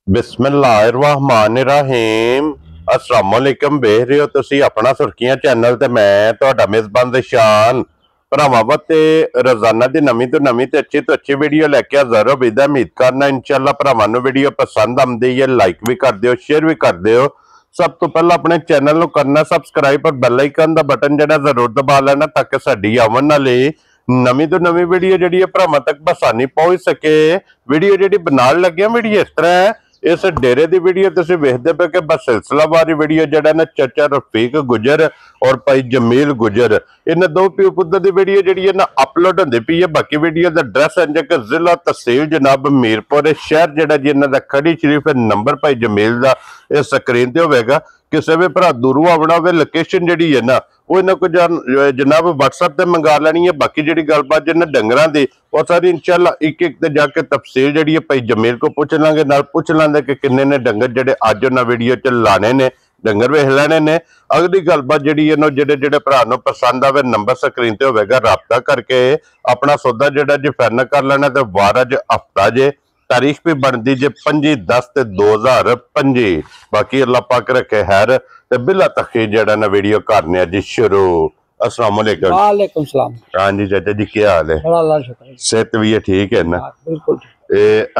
बिस्मिल्लाहिर्रहमानिर्रहीम अस्सलामुअलैकुम वेख रहे हो तुसी अपना सुर्खियां चैनल ते मैं तुहाडा मेजबान दिशान भरावां ते रोजाना दी नवीं तो अच्छी वीडियो लैके हाज़र हो। बिदा उम्मीद करना इंशाअल्लाह भरावां नूं वीडियो पसंद आंदी है, लाइक भी कर दिओ, शेयर भी कर दिओ। सब तो पहला अपने चैनल नूं करना सबसक्राइब और बेल आइकन दा बटन जिहड़ा जरूर दबा लेना ताकि साडी आवन वाली नवीं तो नवीं वीडियो जिहड़ी भरावां तक बसानी पहुंच सके। वीडियो जिहड़ी बनाण लगे वीडियो इस तरह है, इस डेरे की वीडियो तुसीं वेखदे पे कि बस सिलसिलावारी वीडियो जिहड़ा ना चाचा रफीक गुजर और भाई जमील गुजर इन्हां दो प्यो पुत्तर की वीडियो जिहड़ी है ना अपलोड होंदी पई है। बाकी वीडियो का एड्रैस है कि जिला तहसील जनाब मीरपुर शहर जिहड़ा जी इन्हां दा खड़ी शरीफ नंबर भाई जमील का इस स्क्रीन ते होवेगा। किसी भी भरा दूरों आना हो लोकेशन जी है ना वो इन्हों को जनाब WhatsApp से मंगा लैनी है। बाकी जी गलबात जिन्हें डंगर की और सारी इंशाअल्लाह एक एक जाके तफसील जी भाई जमील को पूछ लांगे, नाल पूछ लांगे कि किन्ने ने डंगर जेडे अज उन्हें वीडियो च लाने ने डंगर वेख लेने ने। अगली गलबात जी है जेडे भरा पसंद आवे नंबर स्क्रीन से होगा, राबता करके अपना सौदा जोड़ा जी फाइनल कर लेना। तो वार अज हफ्ता जे तारीख भी बनती जे 25/10/2025। बाकी अल्लाह पाक रखे हैर ते बिला तखीर जेड़ा ना वीडियो करने जी शुरू। अस्सलाम वालेकुम। वालेकुम सलाम। हाँ जी चाचा जी क्या हाल है? बड़ा अल्लाह शुक्र। सेहत भी है ठीक है ना? बिल्कुल।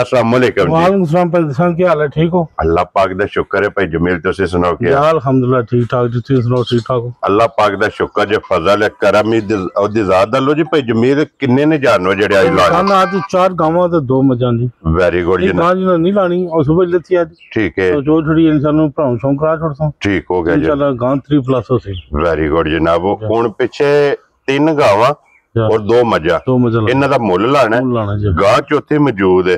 अस्सलाम वालेकुम जी। वालेकुम सलाम भाई, क्या हाल है? ठीक हो? अल्लाह पाक दा शुक्र है भाई जमील तुसी सुनाओ क्या? अल्हम्दुलिल्लाह ठीक ठाक जी, तुसी सुनाओ ठीक ठाक हो? अल्लाह पाक दा शुक्र जे फजल है करम दी ज़ात लो जी। भाई जमील किन्ने ने जानवर जेड़े आज लाने? आज 4 गावां ते 2 मज्जां जी। वेरी गुड जी। गां जी नहीं लानी और सुबह लेती आज। ठीक है। तो जो थोड़ी इंसान भराऊं शौक करा छोड़सा। ठीक हो गया जी। इंशाल्लाह गां 3+ हो सी। वेरी गुड जनाब। हुण पिछे 3 गावां और 2 मजा इन्हां दा मुल लाना है। गां चौथी मौजूद है।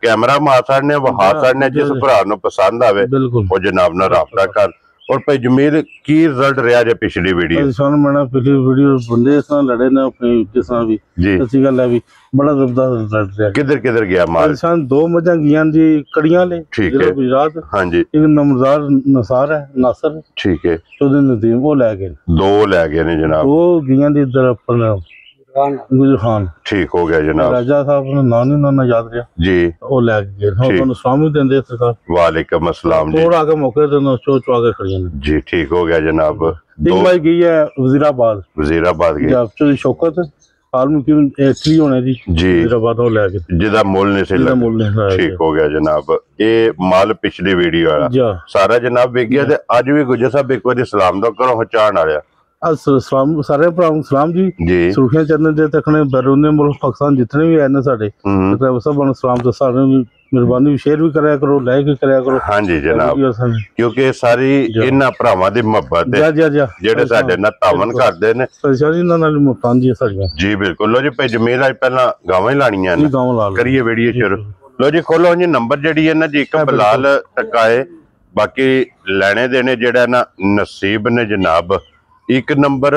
कैमरा मार साड़ने वहा साड़ने जिस भरा नूं पसंद आवे वो जनाब नाल राबता कर। और भाई जमील की रिजल्ट रहा जे पिछली वीडियो? पिछली वीडियो बंदे इस तरह लड़े ने अपनी जिस तरह भी जी अच्छी गल है भी बड़ा जबरदस्त रिजल्ट रहा। किधर गया माल? इंसान 2 मजा गईयां जी कड़ियां ले। ठीक है। गुजरात। हां जी। एक नमदार नसार है नासर। ठीक है। चौधरी नदीम वो ले गए। 2 ले गए ने जनाब। वो गईयां दी इधर अपन गुजर खान। ठीक हो गया जनाब। राजा साहब ने नाम नहीं ना याद रहा जी। वो ले गए तो सलाम भी देंदे सरकार। वालेकुम अस्सलाम जी। थोड़ा आगे मौके ते चो आगे खड़ी ने जी। ठीक हो गया जनाब। एक भाई गई है वजीराबाद गई जब चोरी शौकत आलमी की इटली होने जी वजीराबाद वो ले गए जिदा मोल ने से ठीक हो गया जनाब। ये माल पिछली वीडियो वाला सारा जनाब विक गया ते आज भी गुजर साहब एक बार सलाम दो करो हचान आया। सारे भरावां सलाम जी। सुर्खियां चैनल दे तकने बैरूनी मुल्क पाकिस्तान जितने भी है ना साडे सब सलाम तो सारे मेहरबानी शेयर भी करया करो, लाइक भी करया करो। हां जी जनाब, क्योंकि सारी इन्हां भरावां दी मोहब्बत है जेड़े साडे नाल तावन करदे ने। परेशानी नाल मुफ्तान जी साडीआं जी बिल्कुल। लो जी भाई जमील आज पहला गावां ही लाणियां ने करिए वीडियो शुरू। लो जी खोलो जी नंबर जेड़ी है ना जी एक बिलाल टकाए। बाकी लेने देने जेड़ा ना नसीब ने जनाब। एक नंबर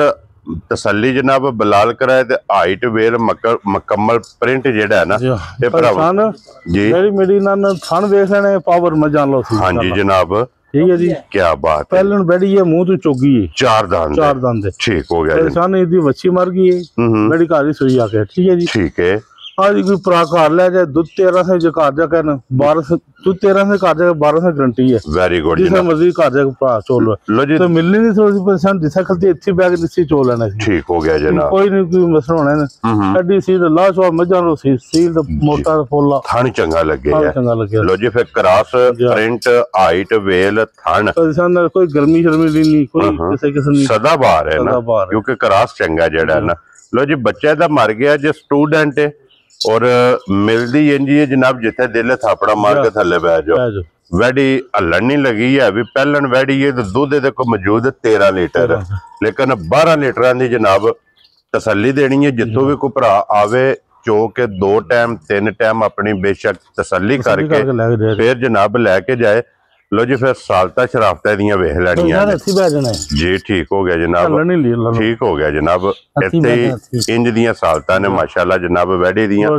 तसल्ली जनाब बिलाल कराए ते हाइट वेल मुकम्मल प्रिंट जेड़ा है ना ते भरावां जी मेरी ना थान वेख लेने पावर मजा लो सी। हां जी जनाब ठीक है जी। क्या बात है। पहले बैठी है मुंह तो चोगी है 4 दांत ठीक हो गया। इंसान दी वच्छी मर गई है मेरी घर ही सोई आके ठीक है जी। ठीक है। आज कोई भरा घर ले जाए दूध 13 से जो घर जाके ना 12 से दूध 13 से घर जाके 12 से गारंटी है। वेरी गुड जिस मर्जी घर जाके भरा चोल लो जी। तो मिलनी नहीं थोड़ी परेशान जिसा खलती इतनी बैग निसी चोल लेना ठीक हो गया जनाब। कोई नहीं कोई मसला होना है एडी सी तो लाश और मजा लो सी सील तो मोटा फुल्ला थान चंगा लगे है चंगा लगे। लो जी फिर क्रॉस प्रिंट हाइट वेल थान परेशान कोई गर्मी शर्मी नहीं कोई किसी किस्म नहीं सदा बाहर है ना क्योंकि क्रॉस चंगा जेड़ा है ना। लो जी बच्चे दा मर गया जो स्टूडेंट है और मिलदी इंजी है जनाब जिथे दिल थापड़ा मार के थले बह जाओ। वैडी हलन नहीं लगी है अभी पहलन वैडी है तो दूध देखो मौजूद 13 लीटर है लेकिन 12 लीटर की जनाब तसल्ली देनी है। जितों भी कोई भरा आवे चो के 2 टाइम 3 टाइम अपनी बेशक तसल्ली करके फिर जनाब लैके जाए। लो जी फिर सालता शराफता दियां वेख लैनियां जी। ठीक हो गया जनाब। ठीक हो गया जनाब। इत्थे इंज दियां सालता ने माशाल्लाह जनाब वैडी दियां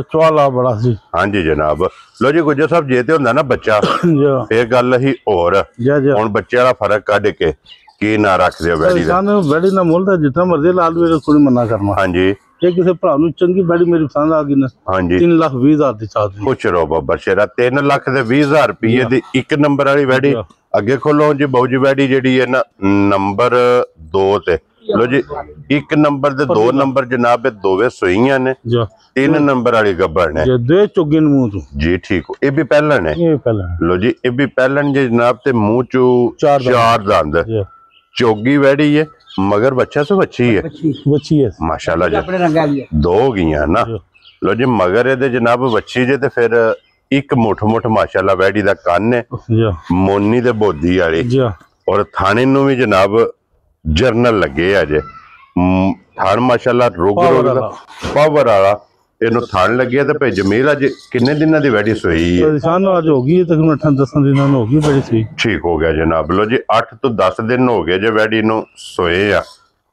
बड़ा सी। हां जी जनाब। लो जी गुजर साहब जे ते हुंदा ना बच्चा फिर गल ही और हुण बच्चे वाला फर्क कढ के की ना रख दियो वैडी दा। वैडी ना मुल दा जितना मर्जी लाल मेरे कोई मना करना। हां जी ਜੇ ਕਿਸੇ ਭਰਾ ਨੂੰ ਚੰਗੀ ਬੈੜੀ ਮੇਰੀ ਪਸੰਦ ਆ ਗਈ ਨਾ, ਹਾਂਜੀ 3,20,000 ਦੀ ਚਾਹੀਦੀ। ਪੁੱਛ ਰੋ ਬਾਬਾ ਸ਼ੇਰਾ 3,20,000 ਰੁਪਏ ਦੀ 1 ਨੰਬਰ ਵਾਲੀ ਵੈੜੀ। ਅੱਗੇ ਖੋਲੋ ਜੀ ਬਾਊ ਜੀ ਵੈੜੀ ਜਿਹੜੀ ਹੈ ਨਾ ਨੰਬਰ 2 ਤੇ। ਲੋ ਜੀ 1 ਨੰਬਰ ਤੇ 2 ਨੰਬਰ ਜਨਾਬ ਦੋਵੇਂ ਸੋਈਆਂ ਨੇ, 3 ਨੰਬਰ ਵਾਲੀ ਗੱਬੜ ਨੇ ਦੇ ਚੁੱਗੇ ਨੂੰ ਮੂੰਹ ਤੋਂ ਜੀ। ਠੀਕ ਇਹ ਵੀ ਪਹਿਲਣ ਹੈ। ਲੋ ਜੀ ਇਹ ਵੀ ਪਹਿਲਣ ਜੀ ਜਨਾਬ ਤੇ ਮੂੰਹ ਚੋਂ 4 ਦੰਦ ਚੋਗੀ ਵੈੜੀ ਹੈ मगर बच्चा से बच्ची है माशाल्लाह जी 2 हो गई ना। लो जी मगर ये जनाब बच्ची जे ते फिर एक मुठ माशाल्लाह वैडी दा कन्न है मोनी दे बोधी वाली और थाने नु भी जनाब जर्नल लगे अजे थान माशाल्लाह रोग पावर वाला ਇਹਨੂੰ ਥਣ ਲੱਗਿਆ ਤੇ ਭਈ ਜਮੀਲ ਅੱਜ ਕਿੰਨੇ ਦਿਨਾਂ ਦੀ ਵੈੜੀ ਸੋਈ ਹੈ? ਸਾਨੂੰ ਅੱਜ ਹੋ ਗਈ ਤਕਰੀਬਨ 8-10 ਦਿਨਾਂ ਨੂੰ ਹੋ ਗਈ ਵੈੜੀ ਸੋਈ। ਠੀਕ ਹੋ ਗਿਆ ਜਨਾਬ। ਲੋ ਜੀ 8 ਤੋਂ 10 ਦਿਨ ਹੋ ਗਏ ਜੇ ਵੈੜੀ ਨੂੰ ਸੋਏ ਆ।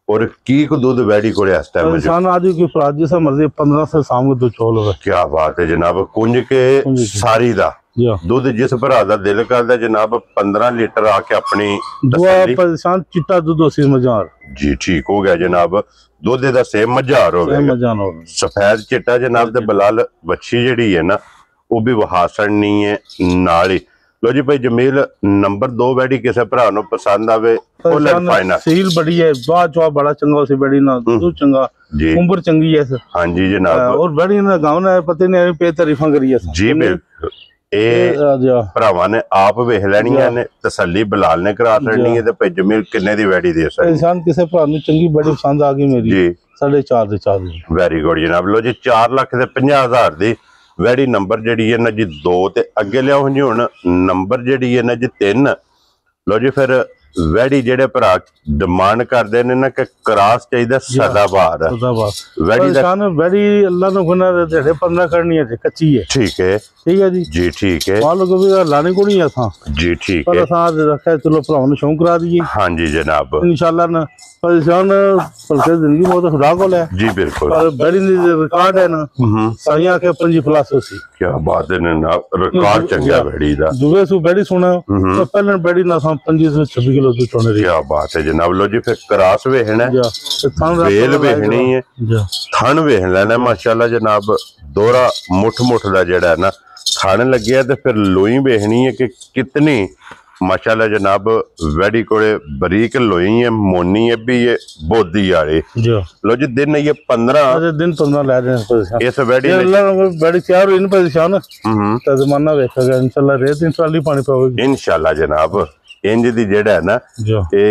और की को दूध वैडी को इस टाइम इंसान आज की फराज जैसा मर्जी 15 से शाम को 2 चौल होगा। क्या बात है जनाब। कुंज के सारी दा दूध जिस भरा दा दिल करदा जनाब 15 लीटर आके अपनी दुआ परेशान चिट्टा दूध सी मजार जी। ठीक हो गया जनाब। दूध दा सेम मजार हो गया सफेद चिट्टा जनाब ते बलाल बच्ची जेड़ी है ना वो भी वहासन नहीं है नाल ही। लो जी भाई जमील नंबर 2 वैडी किसी भरा नु पसंद आवे सील बड़ी है जवाब बड़ा चंगा सी बड़ी ना दूध चंगा उम्र चंगी है। हां जी जनाब और बड़ी ना गांव ना पता नहीं पे तारीफां करी है जी। बिल्कुल ए भरावां ने आप वेख लेनियां ने तसल्ली बलाल ने करा लेनी है ते भाई जमील किन्ने दी वैडी दे सकदे इंसान किसी भरा नु चंगी बड़ी पसंद आ गई मेरी जी 4.5 दे 4 वेरी गुड जनाब। लो जी 4,50,000 दी वैडी नंबर जी है ना जी 2 ते अगे लियाओ जी हुण नंबर जी है ना जी 3। लो जी फिर वैडी जेडे भरा डिमांड करते ने ना कि क्रॉस चाहिए सदाबहार वैडी वैडी अल्लाह ने गुना दे 15 करनी है कच्ची है। ठीक है जी ठीक है मान लो कभी लाने को नहीं है था जी। ठीक है रखा चलो भरावां ने शौक करा दिए। हाँ जी जनाब इंशाल्लाह ना परेशान बल्कि जिंदगी बहुत खुदा को है जी। बिल्कुल बड़ी रिकॉर्ड है ना साइया के 5+ सी। क्या बात है ना रिकॉर्ड चंगा बड़ी दा दुबे सु बड़ी सुना तो पहले बड़ी ना 25 से 26 किलो दूध चोने। क्या बात है जनाब। लो जी फिर क्रॉस वेखना वेल वेखनी है थन वेख लेना माशाल्लाह जनाब दोहरा मुठ दा जेड़ा है ना थन लगे तो फिर लोई वेखनी है कि कितनी माशाल्लाह जनाब वैडी कोले बरीक लोई है मोनी है भी ये बोधी वाले। लो जी दिन ये 15 ले रहे हैं इस वैडी बड़ी तैयार हुई परेशान तो जमाना वेखेगा इंशाल्लाह रेत इंशाल्लाह पानी पावेगी इंशाल्लाह जनाब। इंज दी जेड़ा है ना ये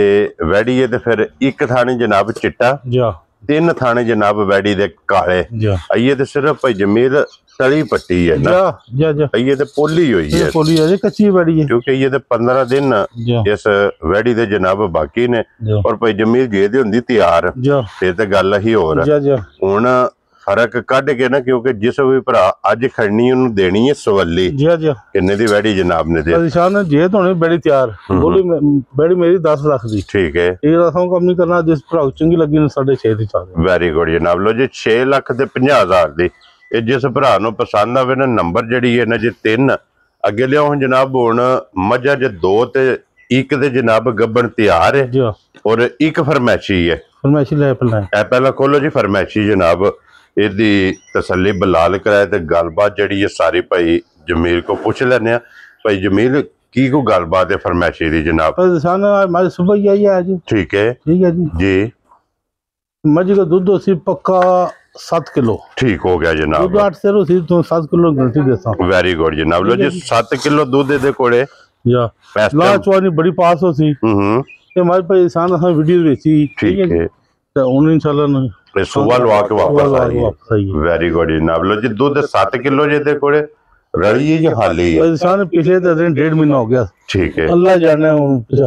वैडी है ते फिर एक थाने जनाब चिट्टा 3 थाने जनाब वैडी दे काले आइए ते सिर्फ भाई जमील तली पट्टी है ना ये तो पोली हुई है कच्ची वैडी है क्योंकि ये तो 15 दिन इस वैडी दे जनाब बाकी ने और भाई जमील जे दी हुंदी तैयार फिर ते गल ही होर हुण फर्क कढ के ना क्योंकि जिस भी भरा अज खड़नी उन्हें देनी है सवली किन्ने दी वैडी जनाब ने दे परेशान जे तो होनी बड़ी तैयार बोली वैडी मेरी 10 लाख दी। ठीक है ये रखो कम नहीं करना जिस भरा चंगी लगी 6.5 दी चाह। वेरी गुड जनाब। लो जी 6,50,000 दी ਇਹ ਜਿਸ ਭਰਾ ਨੂੰ ਪਸੰਦ ਆਵੇ ਨਾ ਨੰਬਰ ਜਿਹੜੀ ਹੈ ਨਾ ਜੀ 3 ਅੱਗੇ ਲਿਆਓ ਜਨਾਬ। ਹੁਣ ਮੱਝਾਂ ਜੇ 2 ਤੇ 1 ਦੇ ਜਨਾਬ ਗੱਬਣ ਤਿਆਰ ਹੈ ਔਰ 1 ਫਰਮੈਸ਼ੀ ਹੈ। ਫਰਮੈਸ਼ੀ ਲੈ ਪਹਿਲਾਂ ਖੋਲੋ ਜੀ ਫਰਮੈਸ਼ੀ ਜਨਾਬ ਇਹਦੀ ਤਸੱਲੀ ਬਲਾਲ ਕਰਾਏ ਤੇ ਗੱਲਬਾਤ ਜਿਹੜੀ ਹੈ ਸਾਰੀ ਭਾਈ ਜਮੀਲ ਕੋ ਪੁੱਛ ਲੈਣੇ ਆ। ਭਾਈ ਜਮੀਲ की को ਗੱਲਬਾਤ ਹੈ ਫਰਮੈਸ਼ੀ ਦੀ ਜਨਾਬ? मैं सुबह ही आई आज। ठीक है जी। मझ का दूध सी पक्का 7 किलो। ठीक हो गया जनाब। 8 से 7 किलो गलती देता हूं। वेरी गुड जनाब। लो जी 7 किलो दूध दे कोड़े या ला चवानी बड़ी पास हो सी ये हमारे पे इंसान हम वीडियो बेची। ठीक है तो उन इंशाल्लाह ने सुबह लवा के वापस आई। वेरी गुड जनाब। लो जी दूध 7 किलो जे दे कोड़े रड़ी है या हाली है? इंसान पिछले दिन 1.5 महीना हो गया। ठीक है अल्लाह जाने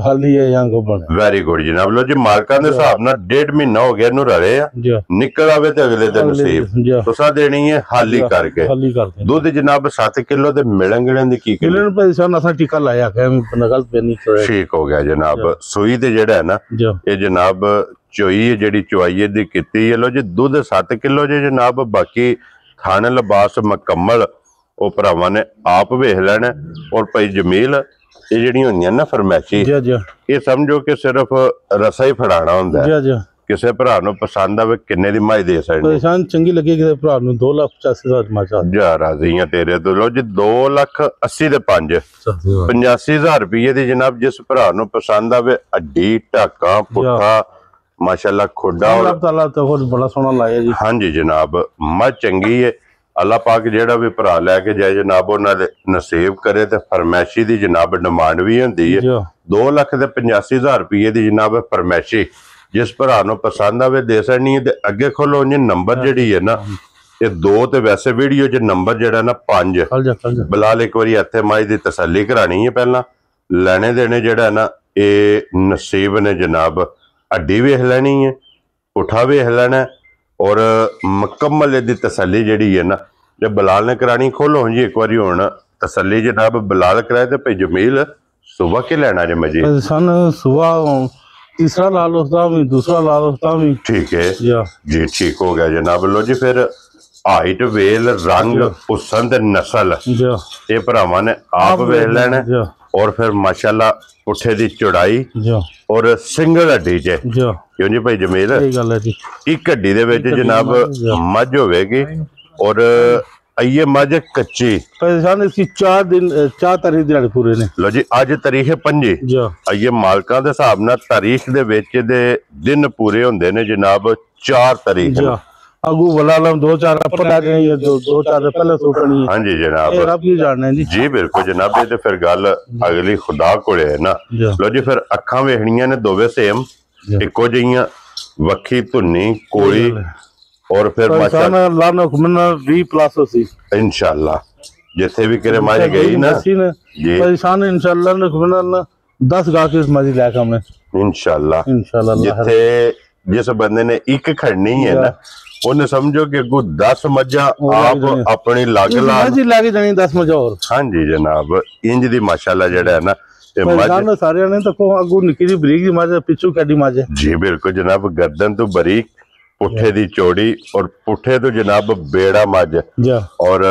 हाली है यहाँ को बना। वेरी गुड जनाब। लो जी मार्का दे हिसाब नाल 1.5 महीना हो गया नु रले आ निकल आवे ते अगले दिन नसीब तुसा देनी है हाली करके दूध जनाब 7 किलो ते मिलन गिलन दी की मिलन पे इंसान असा टीका लाया है नगल पे नहीं करे। ठीक हो गया जनाब। सुई ते जेड़ा है ना ये जनाब चोई है जेड़ी चवाई दी कीती है। लो जी दूध 7 किलो जे जनाब बाकी खाने लिबास मुकम्मल ਉਹ ਭਰਾਵਾਂ ਨੇ ਆਪ ਵੇਖ ਲੈਣਾ। ਔਰ ਭਾਈ ਜਮੀਲ ਇਹ ਜਿਹੜੀਆਂ ਹੁੰਦੀਆਂ ਨਾ ਫਰਮੈਸ਼ੀ ਇਹ ਸਮਝੋ ਕਿ ਸਿਰਫ ਰਸਾ ਹੀ ਫੜਾਣਾ ਹੁੰਦਾ ਕਿਸੇ ਭਰਾ ਨੂੰ ਪਸੰਦ ਆਵੇ ਕਿੰਨੇ ਦੀ ਮੱਝ ਦੇ ਸਕਦੇ? ਪਰੇਸ਼ਾਨ ਚੰਗੀ ਲੱਗੇ ਕਿਸੇ ਭਰਾ ਨੂੰ 2,85,000 ਮੱਝ ਜਾ ਰਾਜ਼ੀਆਂ ਤੇਰੇ ਤੋਂ। ਲੋ ਜੀ 2,80,000 ਦੇ 5 85,000 ਰੁਪਏ ਦੀ ਜਨਾਬ। ਜਿਸ ਭਰਾ ਨੂੰ ਪਸੰਦ ਆਵੇ, ਅੱਡੀ ਢਾਕਾਂ ਪੁੱਠਾ ਮਾਸ਼ਾਅੱਲਾ ਖੁੱਡਾ ਅੱਲਾਹ ਤਾਲਾ ਤਾਂ ਹੋਰ ਬੜਾ ਸੋਹਣਾ ਲਾਇਆ ਜੀ। ਹਾਂਜੀ ਜਨਾਬ, ਮੱਝ ਚੰਗੀ ਹੈ। ਅੱਲਾਹ ਪਾਕ ਜਿਹੜਾ ਵੀ ਭਰਾ ਲੈ ਕੇ ਜਾਏ ਜਨਾਬ ਉਹਨਾਂ ਦੇ ਨਸੀਬ ਕਰੇ। ਤੇ ਫਰਮੈਸ਼ੀ ਦੀ ਜਨਾਬ ਡਿਮਾਂਡ ਵੀ ਹੁੰਦੀ ਹੈ। 2,85,000 ਰੁਪਏ ਦੀ ਜਨਾਬ ਫਰਮੈਸ਼ੀ। ਜਿਸ ਭਰਾ ਨੂੰ ਪਸੰਦ ਆਵੇ ਦੇ ਸਕਣੀ ਹੈ। ਤੇ ਅੱਗੇ ਖੋਲੋ ਜੀ ਨੰਬਰ ਜਿਹੜੀ ਹੈ ਨਾ, ਇਹ 2 ਤੇ ਵੈਸੇ ਵੀਡੀਓ 'ਚ ਨੰਬਰ ਜਿਹੜਾ ਨਾ 5 ਬਲਾਲ ਇੱਕ ਵਾਰੀ ਇੱਥੇ ਮੱਝ ਦੀ ਤਸੱਲੀ ਕਰਾਣੀ ਹੈ। ਪਹਿਲਾਂ ਲੈਣੇ ਦੇਣੇ ਜਿਹੜਾ ਨਾ ਇਹ ਨਸੀਬ ਨੇ ਜਨਾਬ। ਅੱਡੀ ਵੇਖ ਲੈਣੀ ਹੈ, ਪੁੱਠਾ ਵੇਖ ਲੈਣਾ ਔਰ ਮੁਕੰਮਲ ਦੀ ਤਸੱਲੀ ਜਿਹੜੀ ਹੈ ਨਾ ਜੇ ਬਲਾਲ ਨੇ ਕਰਾਣੀ। ਖੋਲੋ ਜੀ ਇੱਕ ਵਾਰੀ ਹੁਣ ਤਸੱਲੀ ਜਨਾਬ ਬਲਾਲ ਕਰਾਏ ਤੇ ਭਾਈ ਜਮੀਲ ਸੁਬह के लेना जे मजी सन सुबह तीसरा लाल होता भी दूसरा लाल होता भी। ठीक है जी, ठीक हो गया जनाब। लो जी फिर हाइट वेल रंग पसंद नस्ल ये भरावां ने आप वेख लेना और फिर माशाल्लाह पुठे दी चौड़ाई और सिंगल हड्डी च क्यों जी भाई जमील एक हड्डी दे विच जनाब मझ होवेगी और ये मझ कच्ची इसकी 4 तारीख दिहाड़े पूरे ने। लो जी अज तारीख है 5 ये मालकां दे हिसाब नाल तारीख दे विच दे दिन पूरे हुंदे ने जनाब 4 तारीख अगू वलालम 2-4 पता नहीं है 2-4 पहले सोचनी है। हां जी जनाब, रब की जानना है जी बिल्कुल जनाब। ये ते फिर गल अगली खुदा कोले है ना। लो जी फिर अखां वेखणियां ने दोवे सेम इक्को जिहियां, वक्खी धुन्नी कोई और फिर माशाअल्लाह 20+ होसी इंशाअल्लाह। जिथे भी करे माज गई ना जी परेशान इंशाअल्लाह ने 10 गा के माजी लेके हमने इंशाअल्लाह। जिथे जिस बंदे ने एक खड़नी है ना उन्हें समझो कि 10 मज्जा आप अपनी लग ला लागे जानी 10 मज्जा और। हां जी जनाब, इंज दी माशाअल्लाह जेड़ा है ना ते मज्जा सारे ने तो अगू निकी दी बरीक दी मज्जा पिछू कड्डी मज्जा जी बिल्कुल जनाब। गर्दन तो बरीक, पुठे दी चौड़ी और पुठे तो जनाब बेड़ा मज और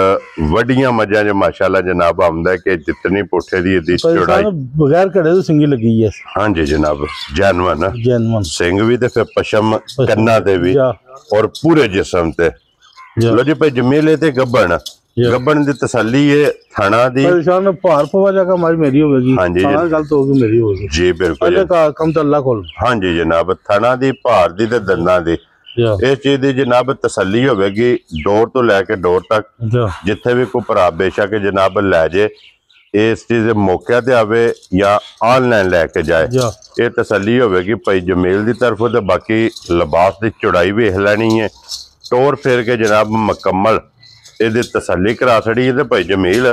वडिया मजा जो माशाल्लाह जनाब आमदा कि जितनी पुठे दी चौड़ाई बगैर कड़े तो सिंगी लगी है। हां जी जनाब, जानवन सिंग भी ते फिर पशम कन्ना ते भी और पूरे जिस्म ते। लो जी भाई जमीले ते गब्बन दी तसल्ली है थाना दी परेशान भार पवा जाकर हमारी मेरी होगी। हां जी गल तो होगी मेरी होगी जी बिल्कुल कम तो अल्लाह कोल। हां जी जनाब, थाना दी भार दी ते दंदां दी इस चीज की जनाब तसल्ली होगी डोर तो लैके डोर तक। जिथे भी कोई भरा बेशक जनाब लै जे इस चीज मौके ते आवे या ऑनलाइन लैके जाए ये तसल्ली होगी भाई जमील की तरफ। तो बाकी लिबास की चौड़ाई वेख लैनी है, टोर फेर के जनाब मुकम्मल ये तसल्ली करा छड़ी है। भाई जमील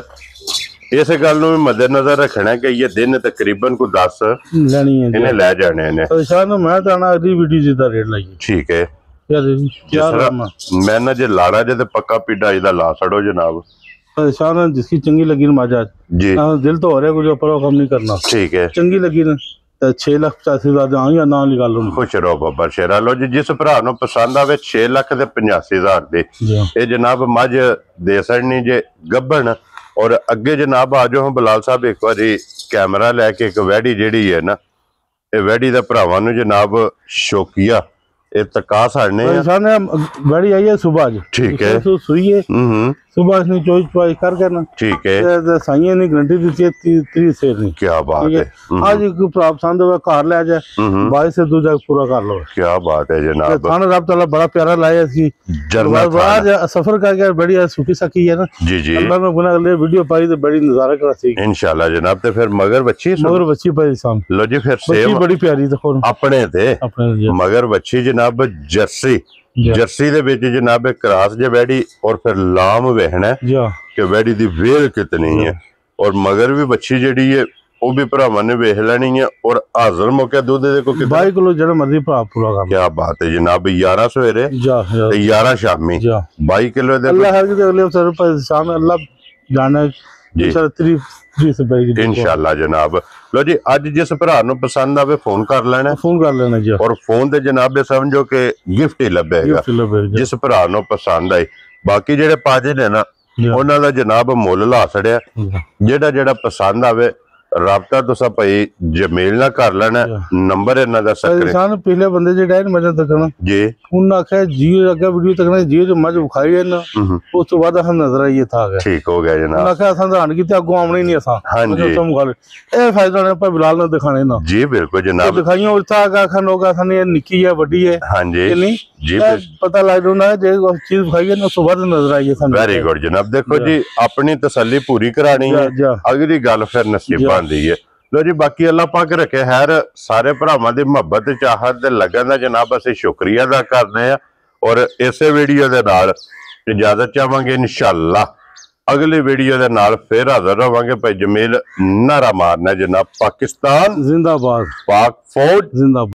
इस गल भी मद्देनजर रखना कि ये दिन तकरीबन को 10 इन्हें लै जाने ने। मैं तो अगली वीडियो जिदा रेट लाई ठीक है मैं ना जे लाड़ा जे पक्का पिड्डा इदा ला छड़ो जनाब। परेशान जिसकी चंगी लगी मजा जी दिल तो हो रहा कुछ पर कम नहीं करना। ठीक है चंगी लगी ना 6,85,000 ना गल खुश रहो बाबा शेरा। लो जी जिस भरा नु पसंद आवे 6,85,000 दे ये जनाब मझ दे सकनी जे गब्बन। और अगे जनाब आ जाओ बलाल साहब एक बारी कैमरा लैके एक वैडी जेड़ी है ना ये वैडी दा भरावां नु जनाब शौकिया ये तका साड़ने बड़ी आई है सुबह। ठीक है सुई है सुबह इसने चोई चुई करके ना ठीक है साइया ने गारंटी दी है 30 शेर नहीं। क्या बात है आज एक पसंद हुआ कार ले जाए 22 से दूजा पूरा कर लो। क्या बात है जनाब। थाना रब ताला बड़ा प्यारा लाया सी आज सफर करके बड़ी सुखी सकी है ना जी जी। अल्लाह ने गुनाह ले वीडियो पाई तो बड़ी नजारा करा सी इंशाल्लाह जनाब। ते फिर मगर बच्ची भाई साहब लो जी फिर सेम बड़ी प्यारी देखो अपने थे मगर बच्ची जनाब जर्सी दे विच जनाब क्रॉस जे वैडी और फिर लाम वेखना कि वैडी दी वेल कितनी है और मगर भी बच्ची जेड़ी है वो भी भरावां ने वेख लेनी है। और हाजिर मौके दूध देखो 22 किलो जड़ा मर्जी भरा पूरा कर। क्या बात है जनाब। 11 सवेरे 11 शामी 22 किलो दे अल्लाह हर के अगले सर पर शाम अल्लाह जाने इंशाल्लाह जनाब। लो जी अज जिस भरा नु पसंद आवे फोन कर लेना जी और फोन ते जनाब समझो कि गिफ्ट ही लभेगा जिस भरा नु पसंद आई। बाकी जेडे पाजे ने ना उन्हां दा जनाब मुल ला छड़िया जेड़ा जेड़ा पसंद आवे ਰਾਬਤਾ ਤੁਸੀਂ ਭਾਈ ਜਮੇਲ ਨਾਲ ਕਰ ਲੈਣਾ ਨੰਬਰ ਇਹਨਾਂ ਦਾ ਸਕਰੇ ਸਾਨੂੰ ਪਿਛਲੇ ਬੰਦੇ ਜਿਹੜੇ ਨੇ ਮਜਾ ਤੱਕਣਾ ਜੀ ਉਹਨਾਂ ਆਖਿਆ ਜੀ ਅੱਗੇ ਵੀਡੀਓ ਤੱਕਣਾ ਜੀ ਜੋ ਮਜ ਵਿਖਾਈ ਇਹਨਾਂ ਉਸ ਤੋਂ ਬਾਅਦ ਸਾਨੂੰ ਨਜ਼ਰ ਆਈ ਥਾ ਗਿਆ ਠੀਕ ਹੋ ਗਿਆ ਜਨਾਬ ਉਹਨਾਂ ਆਖਿਆ ਅਸਾਂ ਧਾਨ ਕੀਤੀ ਅੱਗੋਂ ਆਉਣੀ ਨਹੀਂ ਅਸਾਂ ਹਾਂਜੀ ਇਹ ਫਾਇਦਾ ਨੇ ਆਪਾਂ ਬਿਲਾਲ ਨੂੰ ਦਿਖਾਣੇ ਨਾ ਜੀ ਬਿਲਕੁਲ ਜਨਾਬ ਦਿਖਾਈਆਂ ਉਲਟਾ ਆਗਾ ਖਾਨ ਹੋਗਾ ਸਾਨੂੰ ਇਹ ਨਿੱਕੀ ਹੈ ਵੱਡੀ ਹੈ ਹਾਂਜੀ ਨਹੀਂ ਜੀ ਪਤਾ ਲੱਗ ਜਾਂਦਾ ਜੇ ਚੀਜ਼ ਵਿਖਾਈ ਨਾ ਉਸ ਤੋਂ ਬਾਅਦ ਨਜ਼ਰ ਆਈ ਸਾਨੂੰ ਵੈਰੀ ਗੁੱਡ ਜਨਾਬ ਦੇਖੋ ਜੀ ਆਪਣੀ ਤਸੱਲੀ ਪੂਰੀ ਕਰਾਣੀ ਹੈ ਅਗਲੀ ਗੱਲ ਫਿਰ ਨਸੀਬਾਂ ਦੀ ਹੈ ਲੋ ਜੀ ਬਾਕੀ ਅੱਲਾਹ ਪਾਕ ਰੱਖੇ ਹੈਰ ਸਾਰੇ ਭਰਾਵਾਂ ਦੀ ਮੁਹੱਬਤ ਚਾਹਤ ਦੇ ਲੱਗਣ ਦਾ ਜਨਾਬ ਅਸੀਂ ਸ਼ੁਕਰੀਆ ਅਦਾ ਕਰਦੇ ਆ ਔਰ ਇਸੇ ਵੀਡੀਓ ਦੇ ਨਾਲ ਇਜਾਜ਼ਤ ਚਾਹਾਂਗੇ ਇਨਸ਼ਾਅੱਲਾ ਅਗਲੀ ਵੀਡੀਓ ਦੇ ਨਾਲ ਫਿਰ ਹਾਜ਼ਰ ਹੋਵਾਂਗੇ ਭਾਈ ਜਮੀਲ ਨਾਰਾ ਮਾਰਨਾ ਜਨਾਬ ਪਾਕਿਸਤਾਨ ਜ਼ਿੰਦਾਬਾਦ ਪਾਕ ਫੌਜ ਜ਼ਿੰਦਾਬਾਦ